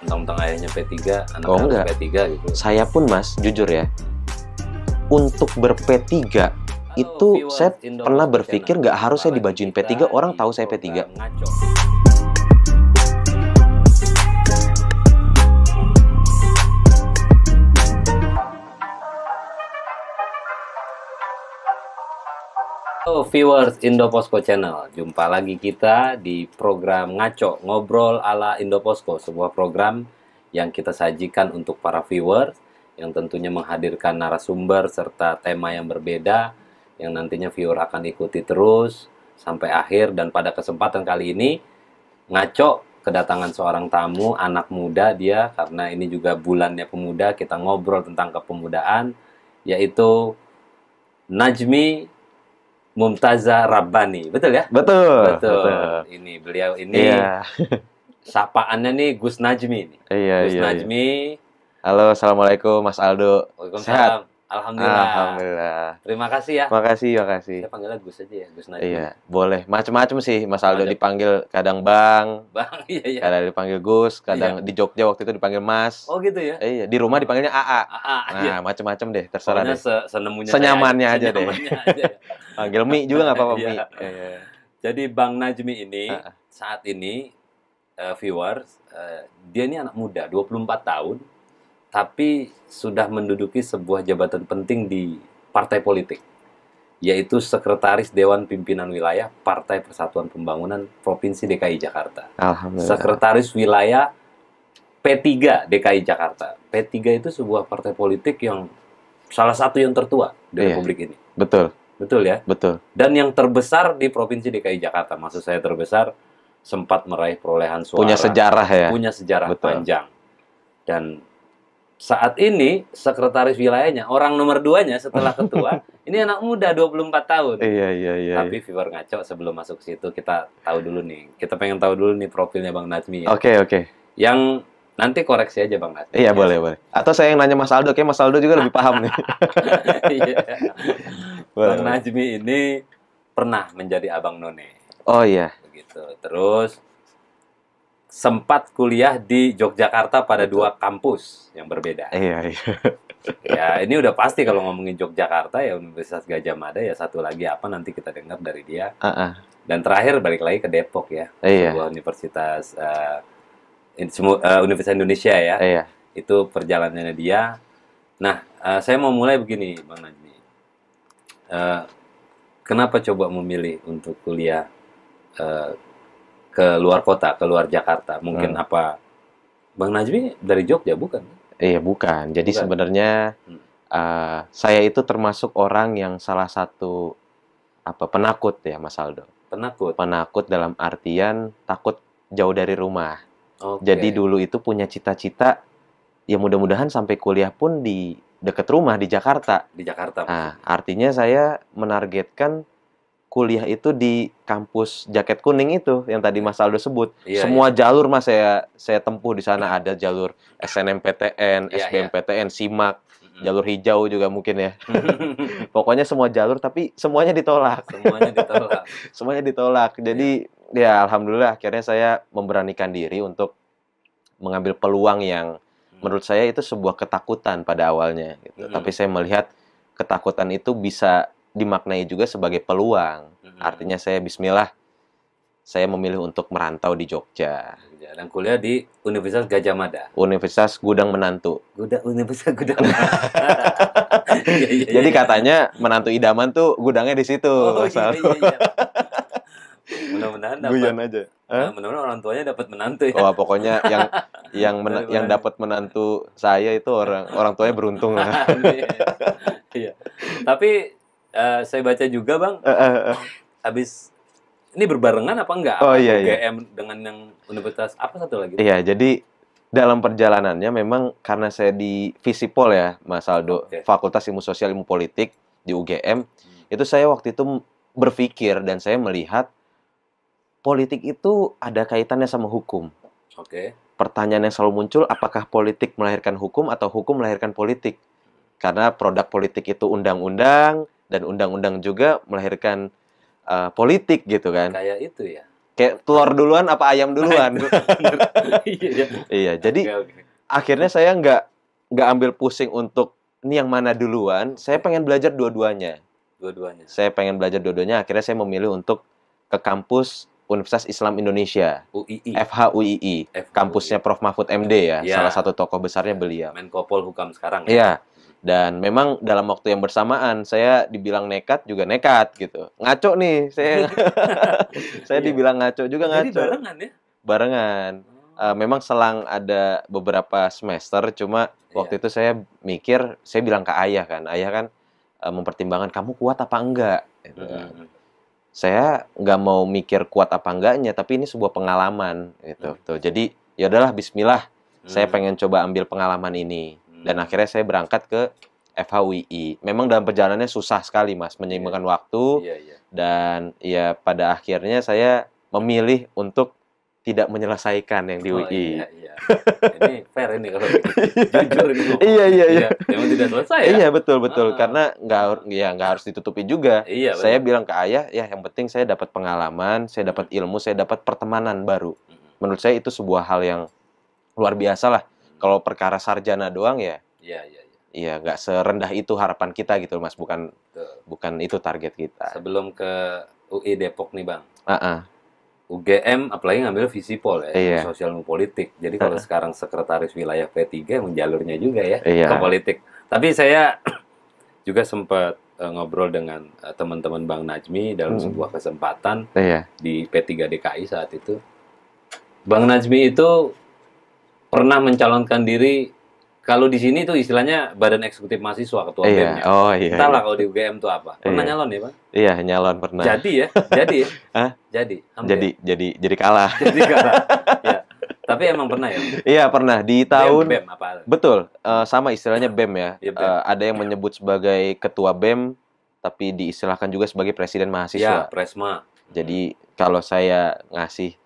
Tentang ayahnya P3, anaknya Oh, harus enggak. P3 gitu. Saya pun Mas, jujur ya, untuk ber-P3 itu viewers saya Indo pernah Posko berpikir Channel. nggak harus saya Jumpa dibajuin lagi P3, kita orang di tahu saya P3. program Ngaco. Halo viewers Indo Posko Channel, jumpa lagi kita di program Ngaco, ngobrol ala Indo Posko, sebuah program yang kita sajikan untuk para viewers yang tentunya menghadirkan narasumber serta tema yang berbeda yang nantinya viewer akan ikuti terus sampai akhir. Dan pada kesempatan kali ini Ngaco kedatangan seorang tamu, anak muda dia, karena ini juga bulannya pemuda, kita ngobrol tentang kepemudaan, yaitu Najmi Mumtaza Rabbani, betul ya? Betul, Betul. Ini beliau ini Iya, sapaannya nih Gus Najmi nih. iya, Gus iya, iya. Najmi. Halo, assalamualaikum Mas Aldo. Sehat? Waalaikumsalam. Alhamdulillah. Alhamdulillah. Terima kasih ya. Makasih, makasih. Saya panggilnya Gus aja ya, Gus Najmi. Iya, boleh. Macam-macam sih Mas Aldo, Macem. dipanggil kadang Bang, Bang, iya iya. kadang dipanggil Gus, kadang di Jogja waktu itu dipanggil Mas. Oh gitu ya. Iya, di rumah dipanggilnya AA. Iya. Nah, macam-macam deh, terserah Pokoknya deh. senemunya Senyamannya saya aja deh. senyamannya aja ya. Panggil Mi juga nggak apa-apa, Mi. Iya. Iya. Jadi Bang Najmi ini Ah, saat ini viewers dia ini anak muda, 24 tahun, tapi sudah menduduki sebuah jabatan penting di partai politik, yaitu Sekretaris Dewan Pimpinan Wilayah Partai Persatuan Pembangunan Provinsi DKI Jakarta. Alhamdulillah. Sekretaris Wilayah P3 DKI Jakarta. P3 itu sebuah partai politik yang salah satu yang tertua di Iya. Republik ini. Betul, Betul ya? betul. Dan yang terbesar di Provinsi DKI Jakarta. Maksud saya terbesar, sempat meraih perolehan suara. Punya sejarah ya. Punya sejarah Betul. panjang. Dan saat ini sekretaris wilayahnya, orang nomor 2-nya setelah ketua, ini anak muda 24 tahun. Iya, iya, iya. Tapi viewer Ngaco, sebelum masuk ke situ kita tahu dulu nih. Kita pengen tahu dulu nih profilnya Bang Najmi ya. Oke, oke. Yang nanti koreksi aja Bang Najmi. Iya, boleh, boleh. Atau saya yang nanya Mas Aldo, kayak Mas Aldo juga lebih paham nih. Iya. Boleh, Bang boleh. Najmi ini pernah menjadi Abang None. Oh iya. Begitu. Terus sempat kuliah di Yogyakarta pada Betul. 2 kampus yang berbeda. Iya, iya. Ya, ini udah pasti kalau ngomongin Yogyakarta ya Universitas Gadjah Mada, ya satu lagi apa nanti kita dengar dari dia. Dan terakhir balik lagi ke Depok ya. Iya. Sebuah universitas Universitas Indonesia ya. Iya. Itu perjalanannya dia. Nah, saya mau mulai begini Bang Najmi. Kenapa coba memilih untuk kuliah ke luar kota, ke luar Jakarta? Mungkin apa Bang Najmi dari Jogja bukan? Iya, bukan. Jadi Bukan. sebenarnya saya itu termasuk orang yang salah satu penakut ya, Mas Aldo. Penakut. Penakut dalam artian takut jauh dari rumah. Oke. Jadi dulu itu punya cita-cita ya mudah-mudahan sampai kuliah pun di dekat rumah di Jakarta. Di Jakarta. Nah, artinya saya menargetkan kuliah itu di kampus Jaket Kuning itu yang tadi Mas Aldo sebut. Iya, Semua jalur Mas saya tempuh di sana, ada jalur SNMPTN, Iya, SBMPTN, SIMAK, jalur hijau juga mungkin ya. Pokoknya semua jalur tapi semuanya ditolak. Semuanya ditolak. Semuanya ditolak. Jadi ya alhamdulillah akhirnya saya memberanikan diri untuk mengambil peluang yang menurut saya itu sebuah ketakutan pada awalnya gitu. Tapi saya melihat ketakutan itu bisa dimaknai juga sebagai peluang. Artinya saya bismillah, saya memilih untuk merantau di Jogja. Dan kuliah di Universitas Gadjah Mada. Universitas Gudang Menantu. Universitas Gudang Mada. Iya. Jadi katanya menantu idaman tuh gudangnya di situ. Oh, Mas Aldo. iya. Mudah-mudahan Guyon dapat. aja. Mudah-mudahan orang tuanya dapat menantu ya. Oh, pokoknya yang dapat menantu saya itu orang tuanya beruntung lah. Iya. Tapi saya baca juga Bang, habis ini berbarengan apa enggak? Oh, Apa iya, UGM dengan yang universitas apa satu lagi? Iya, jadi dalam perjalanannya memang karena saya di Visipol ya, Mas Aldo, Oke. Fakultas Ilmu Sosial Ilmu Politik di UGM, itu saya waktu itu berpikir dan saya melihat politik itu ada kaitannya sama hukum. Oke. Pertanyaan yang selalu muncul, apakah politik melahirkan hukum atau hukum melahirkan politik? Karena produk politik itu undang-undang dan undang-undang juga melahirkan politik gitu kan. Kayak itu ya. Kayak telur duluan apa ayam duluan? Iya. Iya, jadi Oke. akhirnya saya nggak ambil pusing untuk ini yang mana duluan. Saya pengen belajar dua-duanya. Dua-duanya. Saya pengen belajar dua-duanya. Akhirnya saya memilih untuk ke kampus Universitas Islam Indonesia, UII. FHUII, kampusnya Prof. Mahfud MD ya, Ya. salah satu tokoh besarnya beliau. Menko Polhukam sekarang. Iya. Dan memang dalam waktu yang bersamaan saya dibilang nekat juga nekat gitu. Ngaco nih, saya saya Iya. dibilang ngaco juga Jadi ngaco. barengan ya? Barengan. Memang selang ada beberapa semester, cuma waktu itu saya mikir, saya bilang ke ayah kan mempertimbangkan kamu kuat apa enggak. Gitu. Saya nggak mau mikir kuat apa enggaknya, tapi ini sebuah pengalaman gitu. Tuh, jadi ya udahlah Bismillah, saya pengen coba ambil pengalaman ini. Dan akhirnya saya berangkat ke FHUII. Memang dalam perjalanannya susah sekali Mas, menyeimbangkan waktu. Iya. Dan ya pada akhirnya saya memilih untuk tidak menyelesaikan yang di UI. Iya. Ini fair ini kalau gitu. Jujur ini. Iya. Memang tidak selesai ya? Iya betul. Karena nggak harus ditutupi juga. Iya, Saya bilang ke ayah, ya yang penting saya dapat pengalaman, saya dapat ilmu, saya dapat pertemanan baru. Menurut saya itu sebuah hal yang luar biasa lah. Kalau perkara sarjana doang ya. Iya, nggak serendah itu harapan kita gitu Mas. Bukan itu target kita. Sebelum ke UI Depok nih Bang. UGM apalagi ngambil Visipol ya, Iya. sosial ilmu politik. Jadi kalau sekarang sekretaris wilayah P3 emang jalurnya juga ya Iya. ke politik. Tapi saya juga sempat ngobrol dengan teman-teman Bang Najmi dalam sebuah kesempatan di P3 DKI saat itu. Bang Najmi itu pernah mencalonkan diri, kalau di sini tuh istilahnya Badan Eksekutif Mahasiswa, ketua BEM-nya. Entahlah kalau di UGM tuh apa. Pernah nyalon ya, Bang? Iya, nyalon pernah. Jadi ya? Jadi ya? Hah? Jadi. Jadi kalah. Jadi kalah. Ya. Tapi emang pernah ya? Iya, pernah. Di tahun... BEM apa? Betul. Sama istilahnya BEM ya. Ya, BEM. Ada yang menyebut sebagai ketua BEM, tapi diistilahkan juga sebagai presiden mahasiswa. Ya, Presma. Jadi, kalau saya ngasih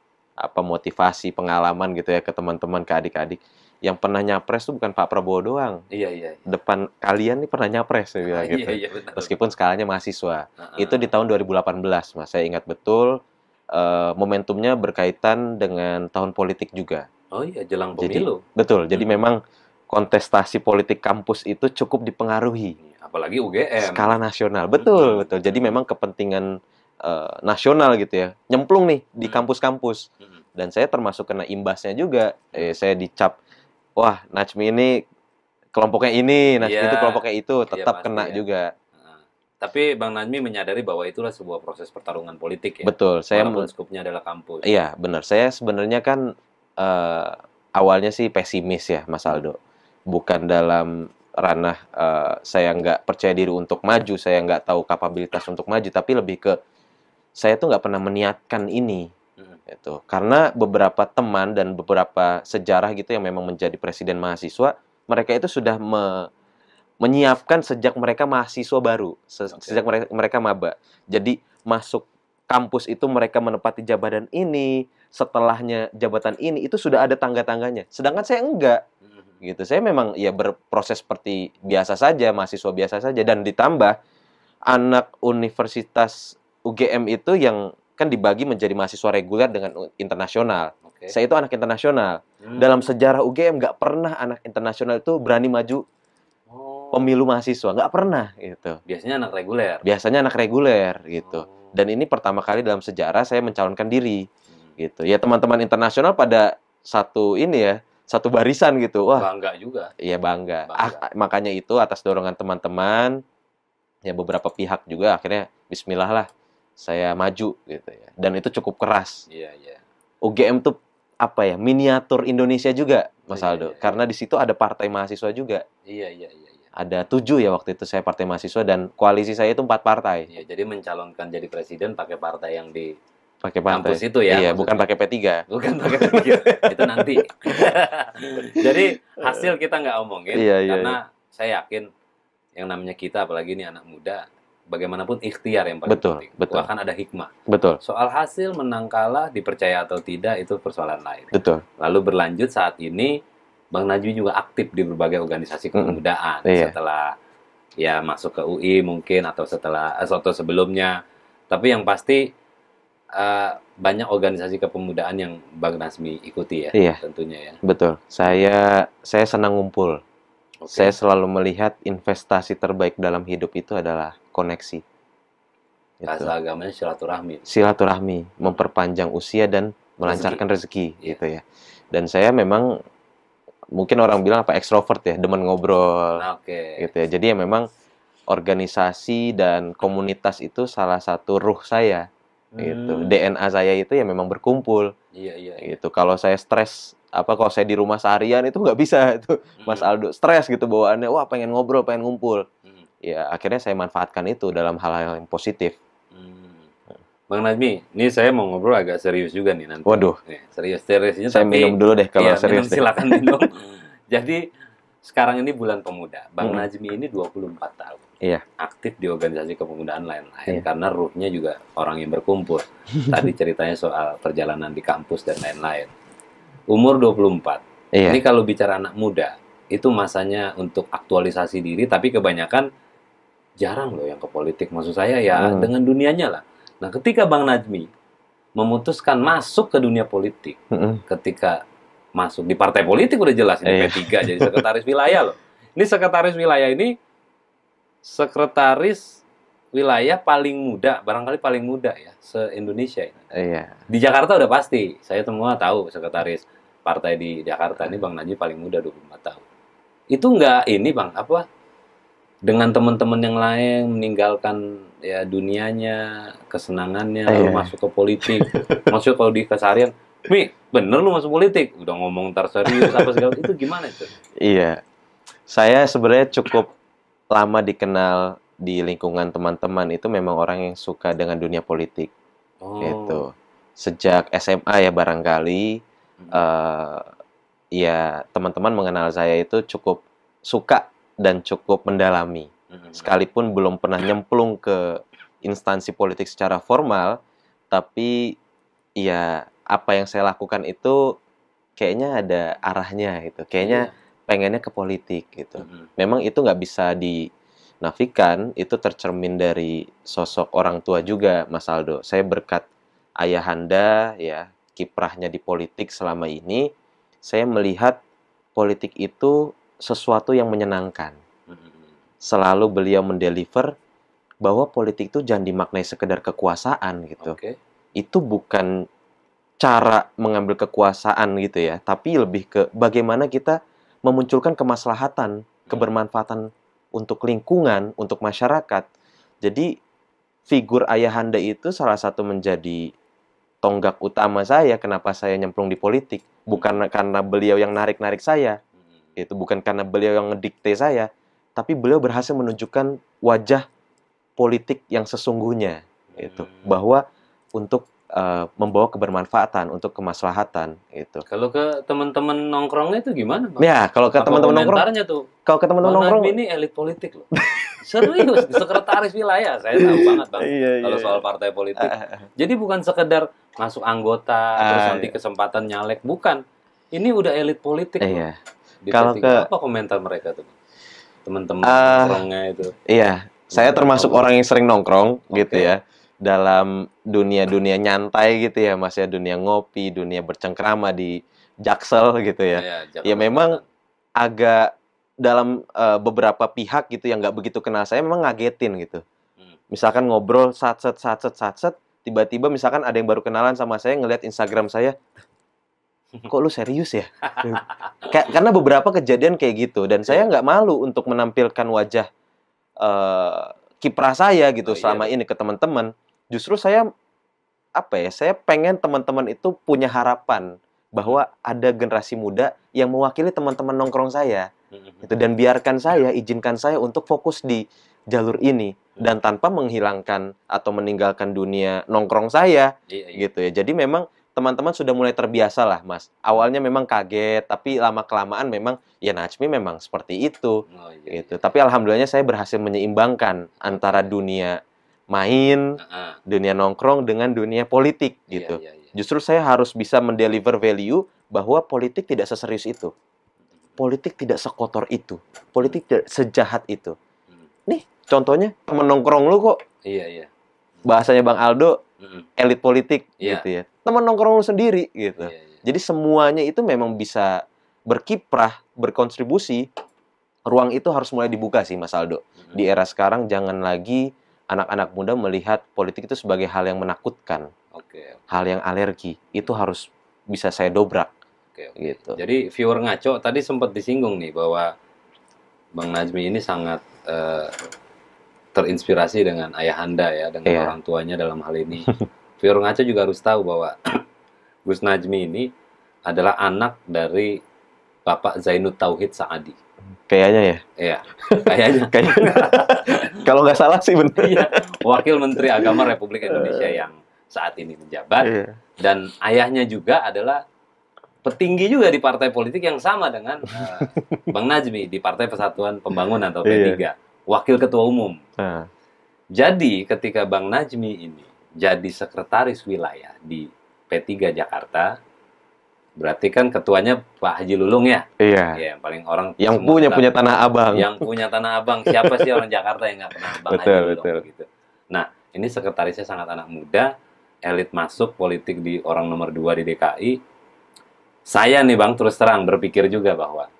motivasi, pengalaman gitu ya ke teman-teman, ke adik-adik, yang pernah nyapres tuh bukan Pak Prabowo doang. Iya. Depan kalian nih pernah nyapres, saya bilang gitu. Iya, benar. Meskipun skalanya mahasiswa. Itu di tahun 2018, Mas. Saya ingat betul. Momentumnya berkaitan dengan tahun politik juga. Oh iya, jelang pemilu. Betul. Jadi memang kontestasi politik kampus itu cukup dipengaruhi. Apalagi UGM. Skala nasional. Betul. Jadi memang kepentingan nasional gitu ya. Nyemplung nih di kampus-kampus. Dan saya termasuk kena imbasnya juga. Saya dicap, wah, Najmi ini kelompoknya ini, Najmi itu kelompoknya itu, tetap kena juga. Tapi Bang Najmi menyadari bahwa itulah sebuah proses pertarungan politik ya. Betul. Walaupun skupnya adalah kampus. Iya, benar. Saya sebenarnya kan awalnya sih pesimis ya, Mas Aldo. Bukan dalam ranah saya nggak percaya diri untuk maju, saya nggak tahu kapabilitas untuk maju, tapi lebih ke saya tuh nggak pernah meniatkan ini. Gitu. Karena beberapa teman dan beberapa sejarah gitu yang memang menjadi presiden mahasiswa, mereka itu sudah menyiapkan sejak mereka mahasiswa baru, sejak mereka maba. Jadi masuk kampus itu mereka menempati jabatan ini, setelahnya jabatan ini, itu sudah ada tangga-tangganya. Sedangkan saya enggak. Gitu. Saya memang ya berproses seperti biasa saja, mahasiswa biasa saja. Dan ditambah anak Universitas UGM itu yang kan dibagi menjadi mahasiswa reguler dengan internasional. Saya itu anak internasional. Dalam sejarah UGM nggak pernah anak internasional itu berani maju pemilu mahasiswa, nggak pernah gitu. Biasanya anak reguler. Biasanya anak reguler gitu. Dan ini pertama kali dalam sejarah saya mencalonkan diri gitu. Ya teman-teman internasional pada satu barisan gitu. Wah, bangga juga. Iya bangga. Makanya itu atas dorongan teman-teman, ya beberapa pihak juga akhirnya Bismillah lah. Saya maju gitu ya. Dan itu cukup keras. Iya. UGM tuh apa ya? Miniatur Indonesia juga, Mas Aldo. Karena di situ ada partai mahasiswa juga. Iya. Ada 7 ya waktu itu saya partai mahasiswa dan koalisi saya itu 4 partai. Iya, jadi mencalonkan jadi presiden pakai partai yang di partai kampus itu ya. Iya, bukan pakai P3. Bukan pakai P3. Itu nanti. Jadi hasil kita nggak omongin karena saya yakin yang namanya kita apalagi ini anak muda bagaimanapun ikhtiar yang paling penting. Betul. Bahkan ada hikmah. Betul. Soal hasil menang kalah, dipercaya atau tidak, itu persoalan lain. Betul. Lalu berlanjut saat ini, Bang Najmi juga aktif di berbagai organisasi kepemudaan. Setelah ya masuk ke UI mungkin, atau setelah atau sebelumnya. Tapi yang pasti, banyak organisasi kepemudaan yang Bang Nazmi ikuti ya, Iya, tentunya ya. betul. Saya senang ngumpul. Saya Oke. selalu melihat investasi terbaik dalam hidup itu adalah koneksi. Gitu. Bahasa agamanya silaturahmi. Silaturahmi, memperpanjang usia dan Rezeki. melancarkan rezeki, Iya. gitu ya. Dan saya memang mungkin orang bilang apa ekstrovert ya, demen ngobrol, Oke. gitu ya. Jadi ya memang organisasi dan komunitas itu salah satu ruh saya, gitu. DNA saya itu ya memang berkumpul, Iya, iya, iya. gitu. Kalau saya stres, kalau saya di rumah seharian itu nggak bisa itu, Mas Aldo stres gitu bawaannya, wah pengen ngobrol, pengen ngumpul. Ya akhirnya saya manfaatkan itu dalam hal-hal yang positif. Bang Nazmi, ini saya mau ngobrol agak serius juga nih nanti. Waduh. Serius-seriusnya Saya tapi minum dulu deh kalau iya, serius deh. silakan minum. Jadi sekarang ini bulan pemuda. Bang Nazmi ini 24 tahun. Iya. Aktif di organisasi kepemudaan lain-lain Iya. karena ruhnya juga orang yang berkumpul. Tadi ceritanya soal perjalanan di kampus dan lain-lain. Umur 24. Iya. Ini kalau bicara anak muda, itu masanya untuk aktualisasi diri, tapi kebanyakan jarang loh yang ke politik. Maksud saya ya dengan dunianya lah. Nah, ketika Bang Nazmi memutuskan masuk ke dunia politik, ketika masuk di partai politik udah jelas ini P3 jadi sekretaris wilayah loh. Ini sekretaris wilayah ini sekretaris wilayah paling muda, barangkali paling muda ya se-Indonesia ini. Iya. Di Jakarta udah pasti, saya semua tahu sekretaris partai di Jakarta ini Bang Nazmi paling muda 24 tahun. Itu enggak ini Bang, dengan teman-teman yang lain meninggalkan ya dunianya, kesenangannya, lalu masuk ke politik. Masuk kalau di keseharian, Mi, bener lu masuk politik? Udah ngomong ntar serius apa segala itu gimana itu? Iya. Saya sebenarnya cukup lama dikenal di lingkungan teman-teman itu memang orang yang suka dengan dunia politik. Gitu. Sejak SMA ya barangkali ya teman-teman mengenal saya itu cukup suka dan cukup mendalami. Sekalipun belum pernah nyemplung ke instansi politik secara formal, tapi ya apa yang saya lakukan itu kayaknya ada arahnya gitu. Kayaknya pengennya ke politik gitu. Memang itu nggak bisa dinafikan, itu tercermin dari sosok orang tua juga, Mas Aldo. Saya berkat ayahanda ya, kiprahnya di politik selama ini, saya melihat politik itu sesuatu yang menyenangkan. Selalu beliau mendeliver bahwa politik itu jangan dimaknai sekedar kekuasaan gitu. Itu bukan cara mengambil kekuasaan gitu ya, tapi lebih ke bagaimana kita memunculkan kemaslahatan, kebermanfaatan untuk lingkungan, untuk masyarakat. Jadi figur ayahanda itu salah satu menjadi tonggak utama saya kenapa saya nyemplung di politik. Bukan karena beliau yang narik-narik saya, itu bukan karena beliau yang ngedikte saya, tapi beliau berhasil menunjukkan wajah politik yang sesungguhnya, itu bahwa untuk membawa kebermanfaatan, untuk kemaslahatan, itu. Kalau ke teman-teman nongkrongnya itu gimana, Bang? Ya, kalau ke teman-teman nongkrong, kalau ke teman-teman nongkrong, ini elit politik loh. Serius, sekretaris wilayah, saya tahu banget Bang. Kalau soal partai politik, jadi bukan sekedar masuk anggota terus nanti kesempatan nyalek, bukan. Ini udah elit politik loh. Kalau apa komentar mereka tuh? Teman-teman nongkrongnya itu. Iya, saya termasuk orang yang sering nongkrong gitu ya. Dalam dunia-dunia nyantai gitu ya, Mas ya, dunia ngopi, dunia bercengkrama di Jaksel gitu ya. Ya memang agak dalam beberapa pihak gitu yang nggak begitu kenal saya memang ngagetin gitu. Misalkan ngobrol satset, tiba-tiba misalkan ada yang baru kenalan sama saya ngelihat Instagram saya, kok lu serius ya? Karena beberapa kejadian kayak gitu dan saya nggak malu untuk menampilkan wajah kiprah saya gitu selama ini ke teman-teman. Justru saya saya pengen teman-teman itu punya harapan bahwa ada generasi muda yang mewakili teman-teman nongkrong saya. Gitu, dan izinkan saya untuk fokus di jalur ini dan tanpa menghilangkan atau meninggalkan dunia nongkrong saya. Gitu ya. Jadi memang teman-teman sudah mulai terbiasa lah, Mas. Awalnya memang kaget, tapi lama-kelamaan memang ya Nazmi memang seperti itu. Gitu. Tapi alhamdulillahnya saya berhasil menyeimbangkan antara dunia main, dunia nongkrong dengan dunia politik gitu. Justru saya harus bisa mendeliver value bahwa politik tidak seserius itu. Politik tidak sekotor itu. Politik tidak sejahat itu. Nih, contohnya temen nongkrong lu kok. Bahasanya Bang Aldo, elit politik Iya. gitu ya. Teman nongkrong lu sendiri gitu. Iya, iya. Jadi semuanya itu memang bisa berkiprah, berkontribusi. Ruang itu harus mulai dibuka sih Mas Aldo. Di era sekarang jangan lagi anak-anak muda melihat politik itu sebagai hal yang menakutkan, Oke. hal yang alergi. Itu harus bisa saya dobrak. Oke. Gitu. Jadi viewer ngaco tadi sempat disinggung nih bahwa Bang Najmi ini sangat terinspirasi dengan ayahanda ya, dengan Iya. orang tuanya dalam hal ini. Viewer ngaco juga harus tahu bahwa Gus Najmi ini adalah anak dari Bapak Zainud Tauhid Saadi. Kayaknya ya. Iya, kayaknya. Kayaknya. Kalau nggak salah sih bener. Iya, Wakil Menteri Agama Republik Indonesia yang saat ini menjabat. Iya. Dan ayahnya juga adalah petinggi juga di partai politik yang sama dengan Bang Najmi di Partai Persatuan Pembangunan atau P3, Wakil Ketua Umum. Nah. Jadi ketika Bang Najmi ini jadi sekretaris wilayah di P3 Jakarta, berarti kan ketuanya Pak Haji Lulung ya? Iya. Ya, yang paling orang Yang semua punya tahu. Tanah Abang. Yang punya Tanah Abang. Siapa sih orang Jakarta yang nggak kenal Bang Haji Lulung? Betul. Gitu. Nah, ini sekretarisnya sangat anak muda, elit masuk politik di orang nomor 2 di DKI. Saya nih Bang, terus terang berpikir juga bahwa,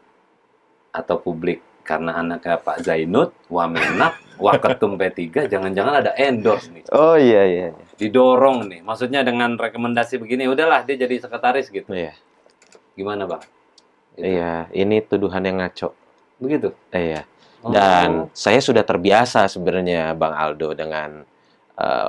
atau publik, karena anaknya Pak Zainud, Wamenak, Waketum P3, jangan-jangan ada endorse nih. Oh iya. Didorong nih. Maksudnya dengan rekomendasi begini, udahlah dia jadi sekretaris gitu. Iya. Gimana Bang? Gitu. Iya, ini tuduhan yang ngaco. Begitu? Iya. Oh. Dan saya sudah terbiasa sebenarnya Bang Aldo dengan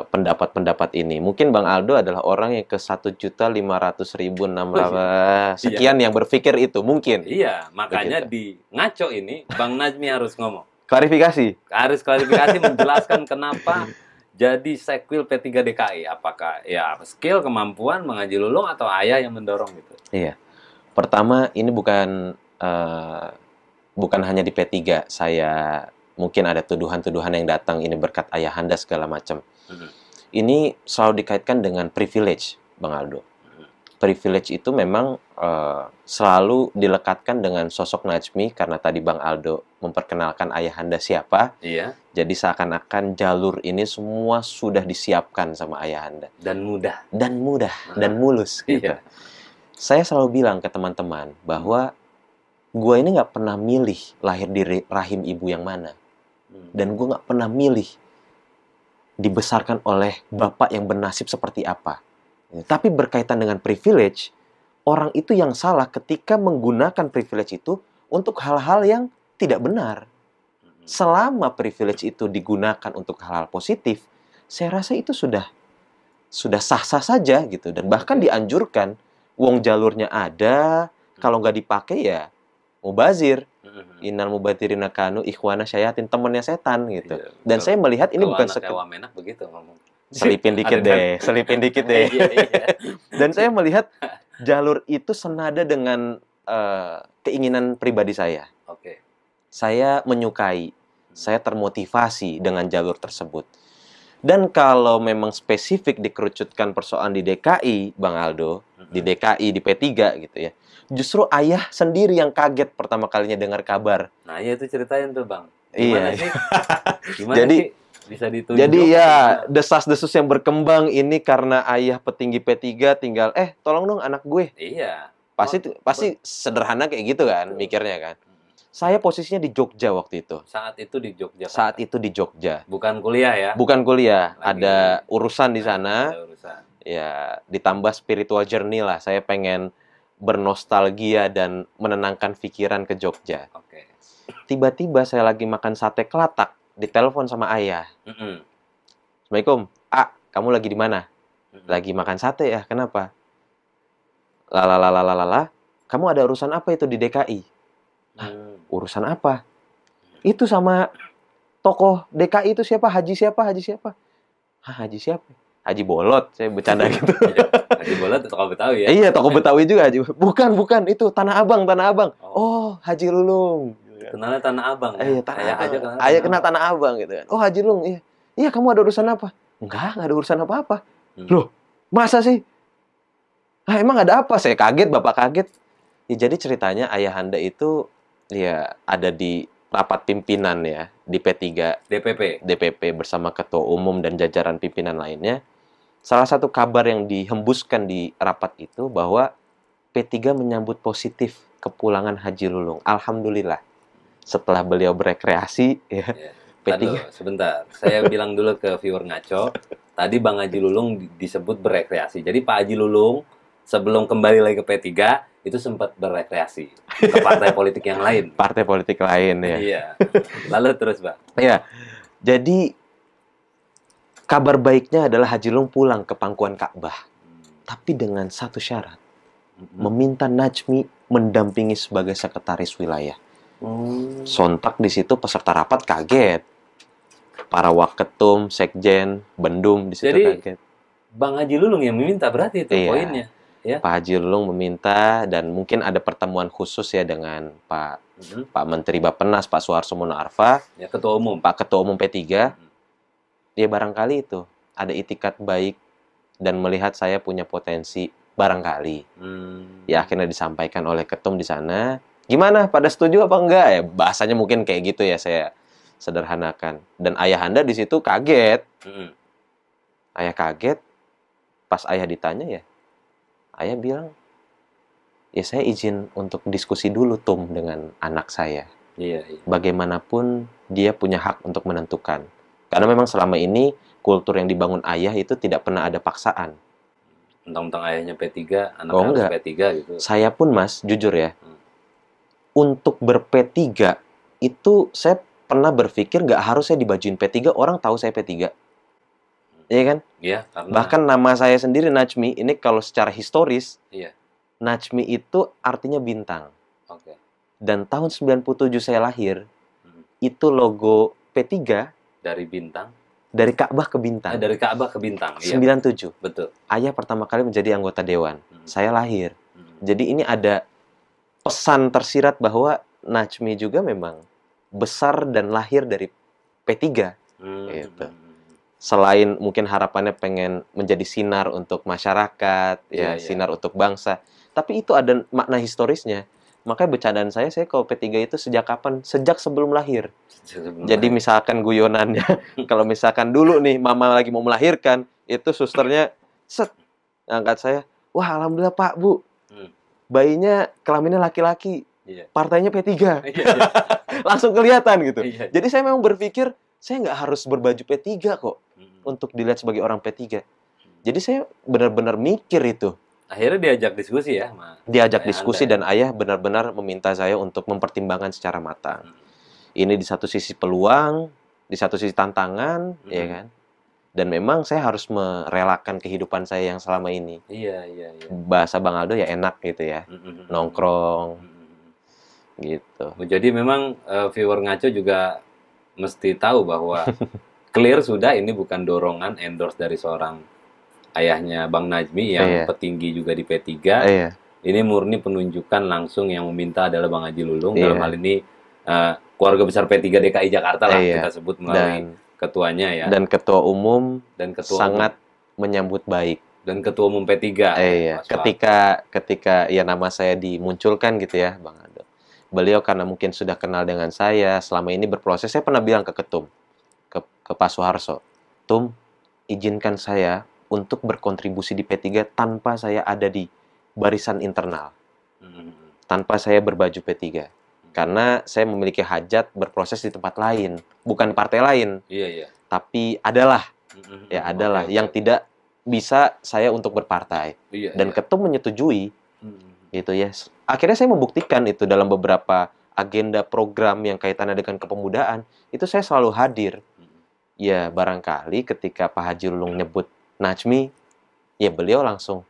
pendapat-pendapat ini. Mungkin Bang Aldo adalah orang yang ke 1.500.600 sekian yang berpikir itu. Mungkin. Iya, makanya Begitu. di ngaco ini Bang Najmi harus ngomong. Klarifikasi. Harus klarifikasi menjelaskan kenapa jadi Sekwil P3 DKI. Apakah ya skill, kemampuan, Bang Haji Lulung atau ayah yang mendorong gitu? Iya. Pertama, ini bukan hanya di P3. Saya mungkin ada tuduhan-tuduhan yang datang ini berkat ayahanda segala macam. Ini selalu dikaitkan dengan privilege, Bang Aldo. Privilege itu memang selalu dilekatkan dengan sosok Najmi karena tadi Bang Aldo memperkenalkan ayahanda siapa. Iya. Jadi seakan-akan jalur ini semua sudah disiapkan sama ayahanda. Dan mudah. Dan mulus. Gitu. Iya. Saya selalu bilang ke teman-teman bahwa gue ini nggak pernah milih lahir di rahim ibu yang mana. Dan gue nggak pernah milih dibesarkan oleh bapak yang bernasib seperti apa. Tapi berkaitan dengan privilege, orang itu yang salah ketika menggunakan privilege itu untuk hal-hal yang tidak benar. Selama privilege itu digunakan untuk hal-hal positif, saya rasa itu sudah sah-sah saja gitu. Dan bahkan dianjurkan, wong jalurnya ada, kalau nggak dipakai ya mubazir. Innal mubatirina kanu ikhwana syayatin, temannya setan gitu. Iya, Dan saya melihat ini bukan Wamenak begitu ngomong. selipin dikit deh. Iya. Dan saya melihat jalur itu senada dengan keinginan pribadi saya. Oke. Saya menyukai, saya termotivasi dengan jalur tersebut. Dan kalau memang spesifik dikerucutkan persoalan di DKI, Bang Aldo, di DKI, di P3 gitu ya. Justru ayah sendiri yang kaget pertama kalinya dengar kabar. Nah, ya itu ceritain tuh, Bang. Gimana sih? Gimana Jadi, sih bisa ditunjuk? Jadi ya desas-desus yang berkembang ini karena ayah petinggi P3 tinggal tolong dong anak gue. Iya. Pasti sederhana kayak gitu kan mikirnya kan. Saya posisinya di Jogja waktu itu. Saat itu di Jogja. Saat itu di Jogja. Bukan kuliah ya? Bukan kuliah, Lagi. ada urusan di sana. Ada urusan. Ya, ditambah spiritual journey lah. Saya pengen bernostalgia dan menenangkan pikiran ke Jogja. Oke. Tiba-tiba saya lagi makan sate kelatak, ditelepon sama ayah. Assalamualaikum. Kamu lagi di mana? Lagi makan sate ya, kenapa? Kamu ada urusan apa itu di DKI? Urusan apa? Itu sama tokoh DKI itu siapa? Haji siapa? Haji siapa? Haji Bolot, saya bercanda gitu. Haji Bolot tokoh Betawi ya? Iya, tokoh Betawi juga Haji. Bukan, itu Tanah Abang. Oh, Haji Lulung. Kenalnya Tanah Abang ya? Iya, Tanah Abang. Ayah kenal Tanah Abang gitu kan. Oh, Haji Lulung, iya. Iya, kamu ada urusan apa? Enggak ada urusan apa-apa. Loh, masa sih? Emang ada apa? Saya kaget, Bapak kaget. Ya, jadi ceritanya ayahanda itu ya ada di rapat pimpinan ya di P3 DPP bersama ketua umum dan jajaran pimpinan lainnya. salah satu kabar yang dihembuskan di rapat itu bahwa P3 menyambut positif kepulangan Haji Lulung. Alhamdulillah. Setelah beliau berekreasi, ya, Ya. P3. Lalu, sebentar. Saya bilang dulu ke viewer ngaco. Tadi Bang Haji Lulung disebut berekreasi. Jadi Pak Haji Lulung sebelum kembali lagi ke P3 itu sempat berekreasi ke partai politik yang lain. Partai politik lain, ya. Iya. Lalu terus, Bang. Ya, jadi kabar baiknya adalah Haji Lulung pulang ke pangkuan Ka'bah. Tapi dengan satu syarat. Meminta Najmi mendampingi sebagai sekretaris wilayah. Sontak di situ peserta rapat kaget. Para waketum, sekjen, bendum di situ Jadi, kaget. Bang Haji Lulung yang meminta berarti itu Iya. poinnya. Ya. Pak Haji Lulung meminta dan mungkin ada pertemuan khusus ya dengan Pak Menteri Bappenas, Pak Suharto Mono Arfa, Ya, ketua umum. Pak Ketua Umum P3. Ya barangkali itu ada itikat baik dan melihat saya punya potensi barangkali. Ya akhirnya disampaikan oleh ketum di sana. Gimana? Pada setuju apa enggak? Ya bahasanya mungkin kayak gitu ya, saya sederhanakan. Dan ayahanda di situ kaget. Ayah kaget. Pas ayah ditanya ya, ayah bilang, ya saya izin untuk diskusi dulu Tum dengan anak saya. Iya, iya. Bagaimanapun dia punya hak untuk menentukan. Karena memang selama ini kultur yang dibangun ayah itu tidak pernah ada paksaan. Tentang ayahnya P3, anaknya Oh, harus enggak. P3 gitu. Saya pun Mas, jujur ya, untuk ber-P3 itu saya pernah berpikir nggak harus saya dibajuin P3, orang tahu saya P3. Iya kan? Iya, karena Bahkan nama saya sendiri Najmi, ini kalau secara historis, iya. Najmi itu artinya bintang. Oke. Dan tahun 97 saya lahir, itu logo P3 Dari bintang, dari Ka'bah ke bintang. dari Ka'bah ke bintang. Iya, 97. betul. Ayah pertama kali menjadi anggota dewan. Saya lahir. Jadi ini ada pesan tersirat bahwa Najmi juga memang besar dan lahir dari P3. Gitu. Selain mungkin harapannya pengen menjadi sinar untuk masyarakat, Iya, iya. sinar untuk bangsa. Tapi itu ada makna historisnya. Makanya bercandaan saya kalau P3 itu sejak kapan? Sejak sebelum lahir. Jadi misalkan guyonannya, kalau misalkan dulu nih mama lagi mau melahirkan, itu susternya set angkat saya, wah alhamdulillah Pak Bu, bayinya kelaminnya laki-laki, Iya. partainya P3, Iya, iya. langsung kelihatan gitu. Iya. Jadi saya memang berpikir saya nggak harus berbaju P3 kok untuk dilihat sebagai orang P3. Jadi saya benar-benar mikir itu. Akhirnya diajak diskusi ya, sama Diajak ayah diskusi Anda. dan ayah benar-benar meminta saya untuk mempertimbangkan secara matang. Ini di satu sisi peluang, di satu sisi tantangan, ya kan? Dan memang saya harus merelakan kehidupan saya yang selama ini. Iya, iya, iya. Bahasa Bang Aldo ya enak gitu ya, nongkrong, gitu. Jadi memang viewer ngaco juga mesti tahu bahwa clear sudah ini bukan dorongan endorse dari seorang ayahnya Bang Najmi yang Iya. petinggi juga di P3. Iya, Ini murni penunjukan langsung yang meminta adalah Bang Haji Lulung. Iya. Dalam hal ini keluarga besar P3 DKI Jakarta lah Iya. kita sebut melalui ketuanya ya. dan ketua umum Dan ketua sangat menyambut baik. dan ketua umum P3. Iya, Mas Wak. ketika ya nama saya dimunculkan gitu ya, Bang Aldo. Beliau karena mungkin sudah kenal dengan saya, selama ini berproses, saya pernah bilang ke ketum, ke Pak Suharto, Tum, izinkan saya untuk berkontribusi di P3 tanpa saya ada di barisan internal, tanpa saya berbaju P3. Karena saya memiliki hajat berproses di tempat lain, bukan partai lain, Iya, iya. tapi adalah Oke, yang tidak bisa saya untuk berpartai. Iya, Dan iya. ketum menyetujui, gitu ya. Akhirnya saya membuktikan itu dalam beberapa agenda program yang kaitannya dengan kepemudaan, itu saya selalu hadir. Ya barangkali ketika Pak Haji Lulung nyebut Najmi, ya beliau langsung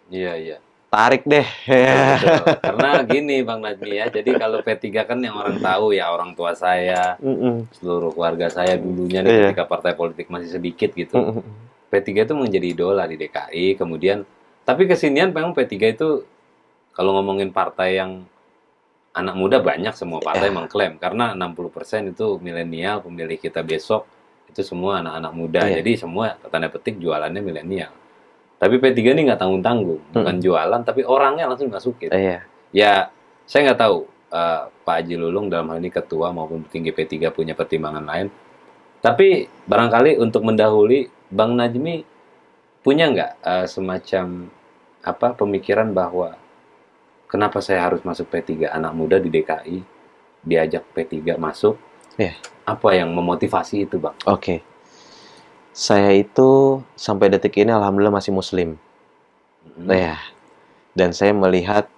Iya, iya. tarik deh. Betul. Karena gini Bang Najmi ya, jadi kalau P3 kan yang orang tahu ya orang tua saya, seluruh keluarga saya dulunya nih Iya. ketika partai politik masih sedikit gitu. P3 itu menjadi idola di DKI, kemudian tapi kesinian memang P3 itu kalau ngomongin partai yang anak muda banyak, semua partai mengklaim karena 60% itu milenial pemilih kita besok itu semua anak-anak muda. Iya. Jadi semua tanda petik jualannya milenial. Tapi P3 ini nggak tanggung-tanggung, bukan jualan tapi orangnya langsung masukin. Iya. Ya, saya nggak tahu Pak Haji Lulung dalam hal ini ketua maupun petinggi P3 punya pertimbangan lain. Tapi barangkali untuk mendahului Bang Najmi punya nggak semacam apa pemikiran bahwa kenapa saya harus masuk P3? Anak muda di DKI diajak P3 masuk. Iya. Apa yang memotivasi itu, Bang? Oke. Saya itu sampai detik ini alhamdulillah masih muslim. Ya. Dan saya melihat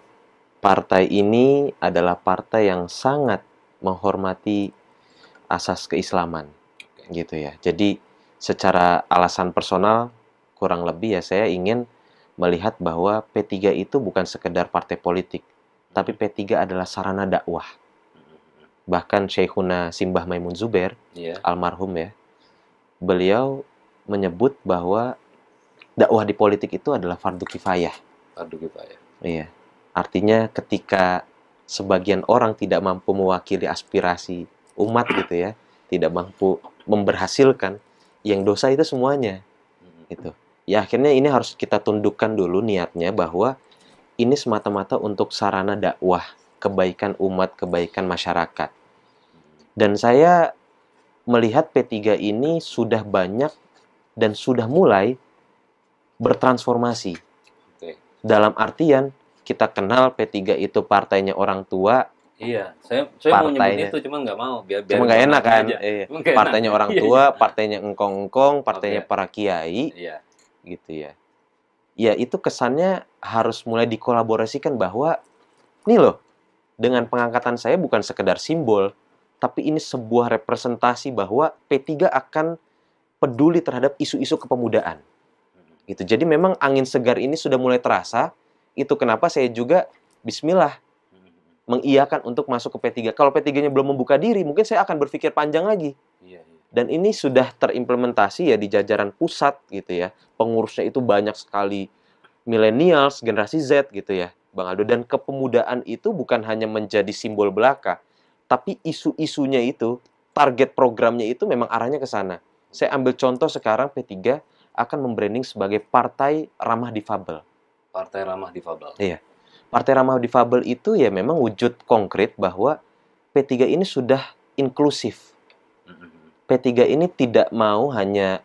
partai ini adalah partai yang sangat menghormati asas keislaman. Gitu ya. Jadi secara alasan personal kurang lebih ya saya ingin melihat bahwa P3 itu bukan sekedar partai politik, tapi P3 adalah sarana dakwah. Bahkan Syekhuna Simbah Maimun Zubair, almarhum ya, beliau menyebut bahwa dakwah di politik itu adalah fardu kifayah. Fardu kifayah. Iya. Artinya ketika sebagian orang tidak mampu mewakili aspirasi umat gitu ya, tidak mampu memberhasilkan, yang dosa itu semuanya. Gitu. Ya akhirnya ini harus kita tundukkan dulu niatnya bahwa ini semata-mata untuk sarana dakwah, kebaikan umat, kebaikan masyarakat. Dan saya melihat P3 ini sudah banyak dan sudah mulai bertransformasi. Dalam artian kita kenal P3 itu partainya orang tua. Iya, saya mau nyebut itu, cuma nggak mau. Biar cuma nggak enak kan? Partainya orang tua, iya. partainya engkong-engkong, partainya para kiai, gitu ya. Ya itu kesannya harus mulai dikolaborasikan bahwa, nih loh, dengan pengangkatan saya bukan sekedar simbol, tapi ini sebuah representasi bahwa P3 akan peduli terhadap isu-isu kepemudaan. Gitu. Jadi memang angin segar ini sudah mulai terasa. Itu kenapa saya juga Bismillah mengiyakan untuk masuk ke P3. Kalau P3-nya belum membuka diri, mungkin saya akan berpikir panjang lagi. Dan ini sudah terimplementasi ya di jajaran pusat gitu ya. Pengurusnya itu banyak sekali millennials, generasi Z gitu ya, Bang Aldo. Dan kepemudaan itu bukan hanya menjadi simbol belaka, tapi isu-isunya itu, target programnya itu memang arahnya ke sana. Saya ambil contoh sekarang P3 akan membranding sebagai partai ramah difabel. Partai ramah difabel. Iya. Partai ramah difabel itu ya memang wujud konkret bahwa P3 ini sudah inklusif. P3 ini tidak mau hanya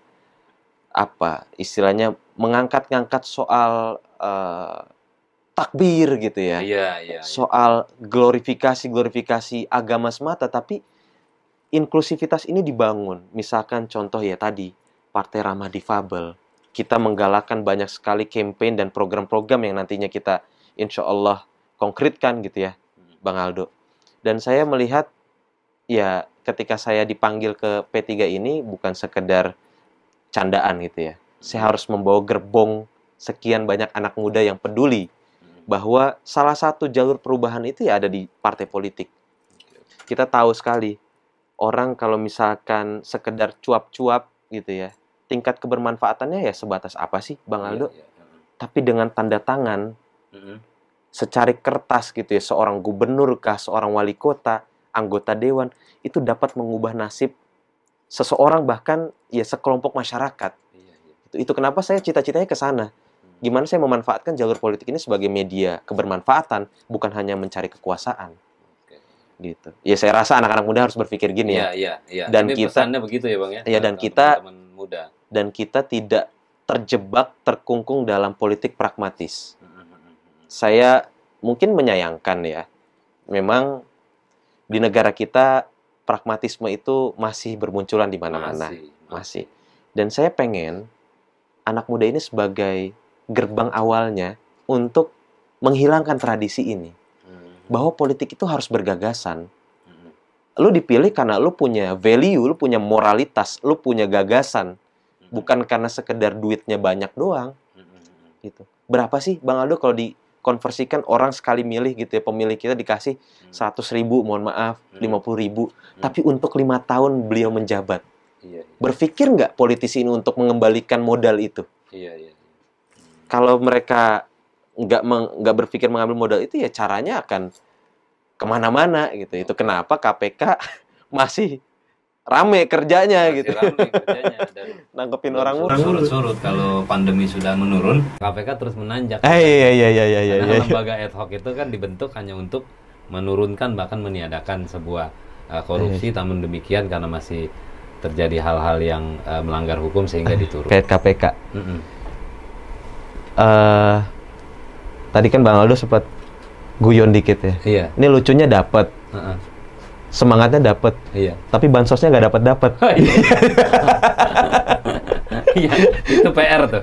apa istilahnya mengangkat-ngangkat soal takbir gitu ya. Soal glorifikasi agama semata, tapi inklusivitas ini dibangun. Misalkan contoh ya tadi, Partai Ramah Difabel. Kita menggalakkan banyak sekali campaign dan program-program yang nantinya kita insya Allah konkretkan gitu ya, Bang Aldo. Dan saya melihat, ya ketika saya dipanggil ke P3 ini bukan sekedar candaan gitu ya. Saya harus membawa gerbong sekian banyak anak muda yang peduli bahwa salah satu jalur perubahan itu ya ada di partai politik. Kita tahu sekali, orang kalau misalkan sekedar cuap-cuap gitu ya, tingkat kebermanfaatannya ya sebatas apa sih, Bang Aldo? Tapi dengan tanda tangan, secari kertas gitu ya, seorang gubernur kah, seorang wali kota, anggota dewan, itu dapat mengubah nasib seseorang bahkan ya sekelompok masyarakat. Itu kenapa saya cita-citanya ke sana. Gimana saya memanfaatkan jalur politik ini sebagai media kebermanfaatan, bukan hanya mencari kekuasaan. Gitu. Ya saya rasa anak-anak muda harus berpikir gini ya. Dan ini kita begitu ya, Bang ya. Ya dan kita tidak terjebak terkungkung dalam politik pragmatis. Saya mungkin menyayangkan ya. Memang di negara kita pragmatisme itu masih bermunculan di mana-mana. Masih. Dan saya pengen anak muda ini sebagai gerbang awalnya untuk menghilangkan tradisi ini. Bahwa politik itu harus bergagasan. Lu dipilih karena lu punya value, lu punya moralitas, lu punya gagasan. Bukan karena sekedar duitnya banyak doang. Gitu. Berapa sih Bang Aldo kalau dikonversikan orang sekali milih gitu ya, pemilih kita dikasih 100.000, mohon maaf, 50.000. Tapi untuk 5 tahun beliau menjabat. Berpikir nggak politisi ini untuk mengembalikan modal itu? Kalau mereka nggak berpikir mengambil modal itu, ya caranya akan kemana-mana gitu. Itu kenapa KPK masih rame kerjanya gitu. Dan nangkepin orang surut-surut. Kalau pandemi sudah menurun, KPK terus menanjak. Iya. Lembaga ad hoc itu kan dibentuk hanya untuk menurunkan bahkan meniadakan sebuah korupsi. Namun demikian karena masih terjadi hal-hal yang melanggar hukum sehingga diturunkan. Kayak KPK. Tadi kan Bang Aldo sempat guyon dikit ya. Iya. Ini lucunya dapet, semangatnya dapet, Iya. tapi bansosnya nggak dapet. Iya, itu PR tuh.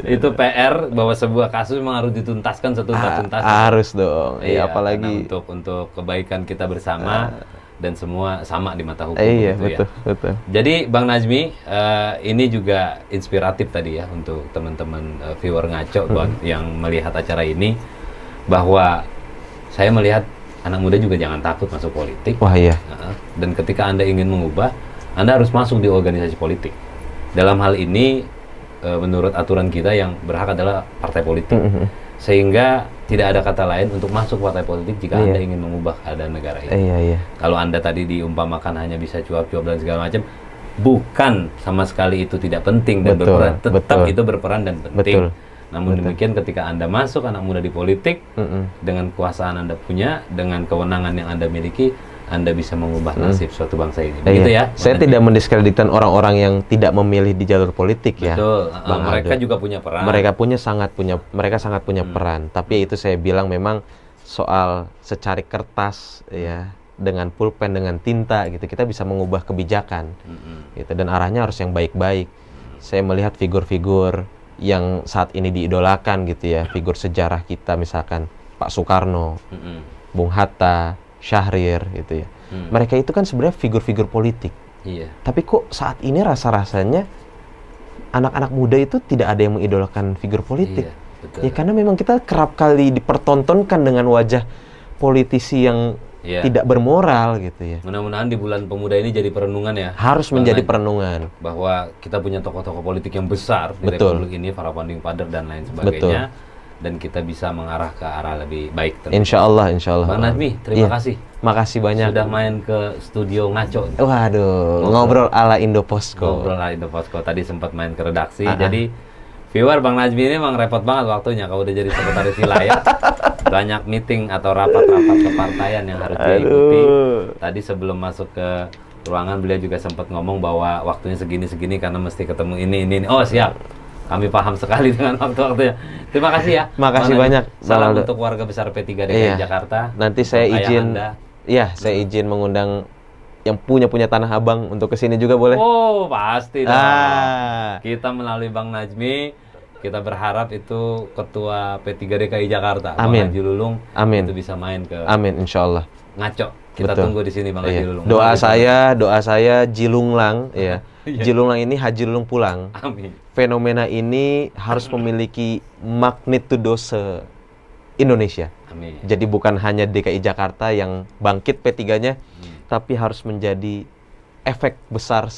Itu PR bahwa sebuah kasus memang harus dituntaskan setuntas-tuntasnya. Harus dong. Iya, Apalagi karena untuk kebaikan kita bersama dan semua sama di mata hukum. iya, begitu betul. Jadi Bang Najmi, ini juga inspiratif tadi ya untuk teman-teman viewer ngaco yang melihat acara ini, bahwa saya melihat anak muda juga jangan takut masuk politik. Wah iya. Dan ketika Anda ingin mengubah, Anda harus masuk di organisasi politik. Dalam hal ini, menurut aturan kita yang berhak adalah partai politik. Sehingga tidak ada kata lain untuk masuk partai politik jika Anda ingin mengubah keadaan negara ini. Iya. Kalau Anda tadi diumpamakan hanya bisa cuap-cuap dan segala macam, bukan sama sekali itu tidak penting dan berperan, tetap itu berperan dan penting. Namun demikian ketika Anda masuk anak muda di politik, dengan kekuasaan Anda punya, dengan kewenangan yang Anda miliki, Anda bisa mengubah nasib suatu bangsa ini. Begitu ya? Saya tidak mendiskreditkan orang-orang yang tidak memilih di jalur politik ya. Betul. Mereka juga punya peran. Mereka sangat punya peran. Tapi itu saya bilang memang soal secari kertas ya, dengan pulpen, dengan tinta gitu, kita bisa mengubah kebijakan. Gitu, dan arahnya harus yang baik-baik. Saya melihat figur-figur yang saat ini diidolakan gitu ya, figur sejarah kita misalkan Pak Soekarno, Bung Hatta, Syahrir gitu ya. Mereka itu kan sebenarnya figur-figur politik. Iya. Tapi kok saat ini rasa-rasanya anak-anak muda itu tidak ada yang mengidolakan figur politik. Iya, betul. Ya karena memang kita kerap kali dipertontonkan dengan wajah politisi yang tidak bermoral gitu ya. Mudah-mudahan di bulan pemuda ini jadi perenungan ya. Harus menjadi perenungan. Bahwa kita punya tokoh-tokoh politik yang besar di Republik ini, para founding father dan lain sebagainya. Dan kita bisa mengarah ke arah lebih baik. Insya Allah. Bang Najmi, terima kasih. Makasih banyak. Sudah main ke studio ngaco. Waduh, ngobrol ala Indoposko. Ngobrol ala Indoposko. Tadi sempat main ke redaksi. Jadi viewer, Bang Najmi ini memang repot banget waktunya kalau udah jadi sekretaris wilayah. Banyak meeting atau rapat-rapat kepartaian yang harus diikuti. Tadi sebelum masuk ke ruangan beliau juga sempat ngomong bahwa waktunya segini-segini karena mesti ketemu ini. Oh siap. Kami paham sekali dengan waktu-waktunya. Terima kasih ya. Makasih banyak. Salam untuk warga besar P3 DKI Jakarta. Nanti saya izin, saya izin mengundang yang punya Tanah Abang untuk kesini juga boleh? Oh pasti dong. Kita melalui Bang Najmi, kita berharap itu Ketua P3 DKI Jakarta, Bang Haji Lulung, itu bisa main ke. Amin, insya Allah. Ngaco. Kita tunggu di sini Bang Haji Lulung. Doa saya Jilunglang, ya. Jilunglang ini Haji Lulung pulang. Amin. Fenomena ini harus memiliki magnitudo se-Indonesia. Amin. Jadi bukan hanya DKI Jakarta yang bangkit P3-nya, tapi harus menjadi efek besar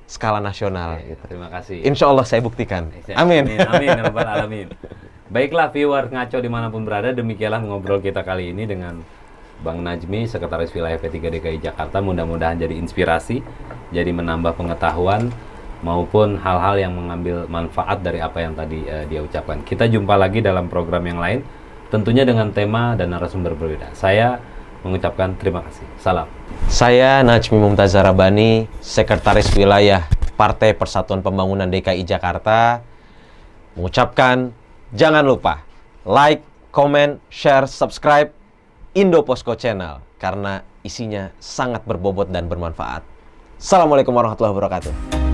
skala nasional. Gitu. Terima kasih. Insya Allah saya buktikan. Amin. Amin. Rabbal alamin. Baiklah viewer ngaco dimanapun berada, demikianlah ngobrol kita kali ini dengan Bang Najmi, Sekretaris Wilayah P3 DKI Jakarta. Mudah-mudahan jadi inspirasi, jadi menambah pengetahuan, maupun hal-hal yang mengambil manfaat dari apa yang tadi dia ucapkan. Kita jumpa lagi dalam program yang lain, tentunya dengan tema dan narasumber berbeda. Saya mengucapkan terima kasih. Salam. Saya Najmi Mumtazar Rabbani, Sekretaris Wilayah Partai Persatuan Pembangunan DKI Jakarta, mengucapkan jangan lupa like, comment, share, subscribe Indoposko Channel karena isinya sangat berbobot dan bermanfaat. Assalamualaikum warahmatullahi wabarakatuh.